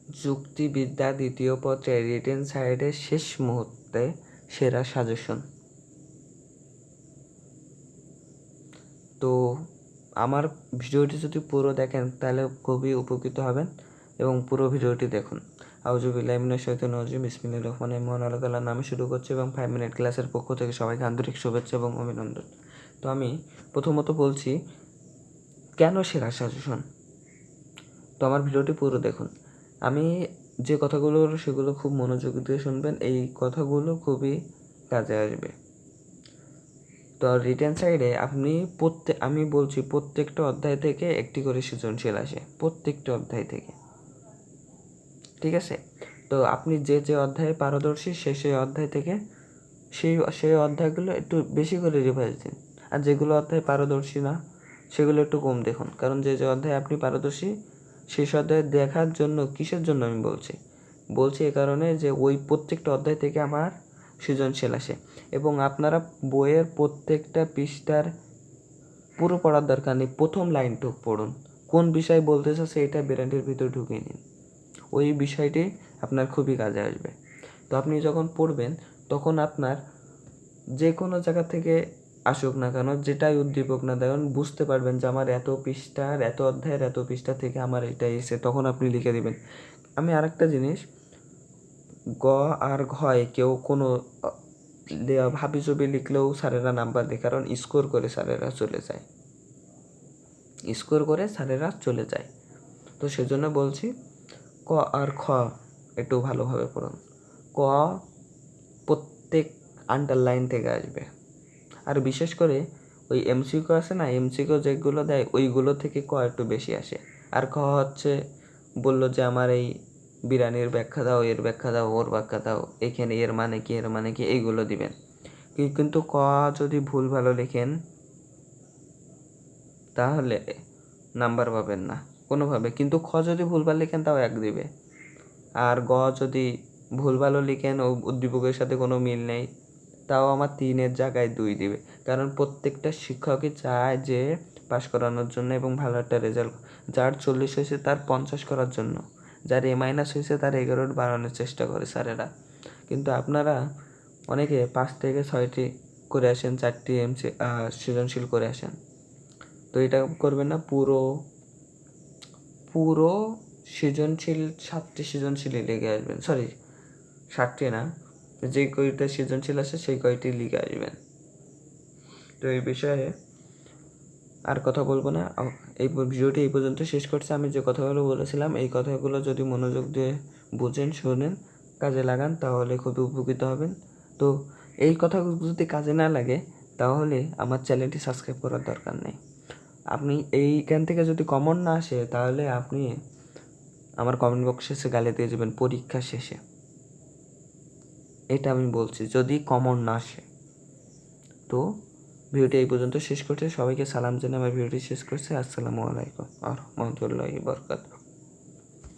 যুক্তিবিদ্যা দ্বিতীয় পত্রে রিটেন সাইডের শেষ মুহূর্তে সেরা সাজেশন। তো আমার ভিডিওটি যদি পুরো দেখেন তাহলে খুবই উপকৃত হবেন এবং পুরো ভিডিওটি দেখুন। আউযুবিল্লাহি মিনাশ শাইতানির রাজিম, বিসমিল্লাহির রহমানির রহিম। মহান আল্লাহ তাআলার নামে শুরু করছি এবং 5 মিনিট ক্লাসের পক্ষ থেকে সবাইকে আন্তরিক শুভেচ্ছা এবং অভিনন্দন। তো আমি প্রথমত বলছি কেন সেরা সাজেশন। তো আমার ভিডিওটি পুরো দেখুন। আমি যে কথাগুলো সেগুলো খুব মনোযোগ দিয়ে শুনবেন, এই কথাগুলো খুবই কাজে আসবে। তো রিটেন সাইডে আমি বলছি প্রত্যেকটা অধ্যায় থেকে একটি করে সৃজনশীল আসে, প্রত্যেকটা অধ্যায় থেকে, ঠিক আছে। তো আপনি যে অধ্যায়ে পারদর্শী সেই অধ্যায় থেকে সেই অধ্যায়গুলো একটু বেশি করে রিভাইজ দিন, আর যেগুলো অধ্যায় পারদর্শী না সেগুলো একটু কম দেখুন। কারণ যে অধ্যায়ে আপনি পারদর্শী সেই অধ্যায় দেখার জন্য, কিসের জন্য আমি বলছি এ কারণে যে ওই প্রত্যেকটা অধ্যায় থেকে আমার সৃজনশীল আসে এবং আপনারা বইয়ের প্রত্যেকটা পৃষ্ঠার পুরো পড়ার দরকার নেই, প্রথম লাইনটুক পড়ুন। কোন বিষয় বলতে চাচ্ছে এটা ব্রেনের ভিতর ঢুকিয়ে নিন, ওই বিষয়টি আপনার খুবই কাজে আসবে। তো আপনি যখন পড়বেন তখন আপনার যে কোনো জায়গা থেকে আসুক না কেন, যেটাই উদ্দীপক না দেখুন, বুঝতে পারবেন যে আমার এত পৃষ্ঠার, এত অধ্যায়ের এত পৃষ্ঠা থেকে আমার এটা এসে, তখন আপনি লিখে দিবেন। আমি আরেকটা জিনিস, গ আর ঘয় কেউ কোনো হাবি ছবি লিখলেও স্যারেরা নাম্বার দেয়, কারণ স্কোর করে স্যারেরা চলে যায়। তো সেজন্য বলছি ক আর খ একটু ভালোভাবে পড়ুন। ক প্রত্যেক আন্ডারলাইন থেকে আসবে, আর বিশেষ করে ওই এমসিকিউ আছে না, এমসিকিউ যেগুলো দেয় ওইগুলো থেকে ক একটু বেশি আসে। আর খ হচ্ছে বললো যে আমার এই বিরিয়ানির ব্যাখ্যা দাও, এর ব্যাখ্যা দাও, ওর ব্যাখ্যা দাও, এখানে এর মানে কি এইগুলো দিবেন। কিন্তু ক যদি ভুল ভালো লেখেন তাহলে নাম্বার পাবেন না কোনোভাবে, কিন্তু খ যদি ভুলভাল লিখেন তাও 1 দিবে। আর গ যদি ভুলভালও লিখেন ও উদ্দীপকের সাথে কোনো মিল নেই তাও আমার 3-এর জায়গায় 2 দিবে। কারণ প্রত্যেকটা শিক্ষকই চায় যে পাস করানোর জন্য এবং ভালো একটা রেজাল্ট, যার 40 হয়েছে তার 50 করার জন্য, যার A- হয়েছে তার 11 বাড়ানোর চেষ্টা করে স্যারেরা। কিন্তু আপনারা অনেকে 5 থেকে 6টি করে আসেন, 4টি সৃজনশীল করে আসেন। তো এটা করবেন না, পুরো সৃজনশীল 7টি সৃজনশীলই লিখে আসবেন, 7টি না, যে কয়টা সৃজনশীল আছে সেই কয়টি লিখে আসবেন। তো এই বিষয়ে আর কথা বলবো না, এই ভিডিওটি এই পর্যন্ত শেষ করছি। আমি যে কথাগুলো বলেছিলাম এই কথাগুলো যদি মনোযোগ দিয়ে বুঝেন, শোনেন, কাজে লাগান তাহলে খুবই উপকৃত হবেন। তো এই কথাগুলো যদি কাজে না লাগে তাহলে আমার চ্যানেলটি সাবস্ক্রাইব করার দরকার নেই। আপনি এইখান থেকে যদি কমন না আসে তাহলে আপনি আমার কমেন্ট বক্সে এসে গালি দিয়ে যাবেন পরীক্ষা শেষে, এটা আমি বলছি, যদি কমন না আসে। তো ভিডিওটি এই পর্যন্ত শেষ করছি, সবাইকে সালাম জানিয়ে আমার ভিডিওটি শেষ করছি। আসসালামু আলাইকুম ওয়া রাহমাতুল্লাহি ওয়া বারাকাতুহু।